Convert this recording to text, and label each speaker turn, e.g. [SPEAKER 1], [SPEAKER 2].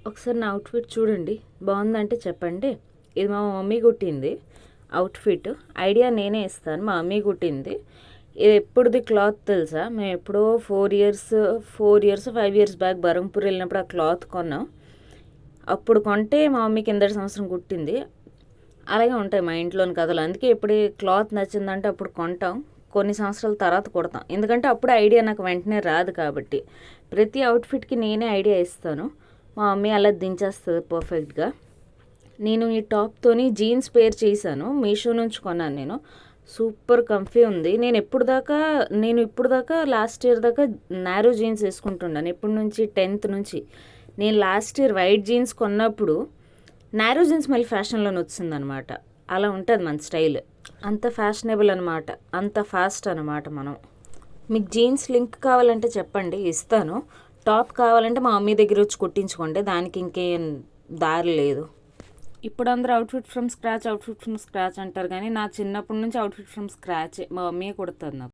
[SPEAKER 1] ఒకసారి నా అవుట్ఫిట్ చూడండి, బాగుందంటే చెప్పండి. ఇది మా మమ్మీ కుట్టింది అవుట్ఫిట్. ఐడియా నేనే ఇస్తాను, మా మమ్మీ కుట్టింది. ఇది ఎప్పుడుది క్లాత్ తెలుసా? మేము ఎప్పుడో 4 ఇయర్స్ 5 ఇయర్స్ బ్యాక్ బరంపూర్ వెళ్ళినప్పుడు ఆ క్లాత్ కొన్నాం. అప్పుడు కొంటే మా మమ్మీ కిందటి సంవత్సరం కుట్టింది. అలాగే ఉంటాయి మా ఇంట్లోని కథలు. అందుకే ఎప్పుడు క్లాత్ నచ్చిందంటే అప్పుడు కొంటాం, కొన్ని సంవత్సరాల తర్వాత కుడతాం. ఎందుకంటే అప్పుడు ఐడియా నాకు వెంటనే రాదు కాబట్టి. ప్రతి అవుట్ఫిట్కి నేనే ఐడియా ఇస్తాను, మా మమ్మీ అలా దించేస్తుంది పర్ఫెక్ట్గా. నేను ఈ టాప్తోని జీన్స్ పేర్ చేశాను, మీషో నుంచి కొన్నాను నేను. సూపర్ కంఫీ ఉంది. నేను ఇప్పుడు దాకా లాస్ట్ ఇయర్ దాకా నారో జీన్స్ వేసుకుంటున్నాను. ఎప్పటి నుంచి 10th నుంచి. నేను లాస్ట్ ఇయర్ వైట్ జీన్స్ కొన్నప్పుడు నారో జీన్స్ మళ్ళీ ఫ్యాషన్లోనే వచ్చిందనమాట. అలా ఉంటుంది మన స్టైల్, అంత ఫ్యాషనబుల్ అనమాట, అంత ఫాస్ట్ అనమాట మనం. మీకు జీన్స్ లింక్ కావాలంటే చెప్పండి, ఇస్తాను. టాప్ కావాలంటే మా మమ్మీ దగ్గర వచ్చి కుట్టించుకోండి, దానికి ఇంకేం దారి లేదు. ఇప్పుడు అందరూ అవుట్ఫిట్ ఫ్రమ్ స్క్రాచ్ అంటారు, కానీ నా చిన్నప్పటి నుంచి అవుట్ఫిట్ ఫ్రమ్ స్క్రాచ్ మా మమ్మీ కుడుతుంది నాకు.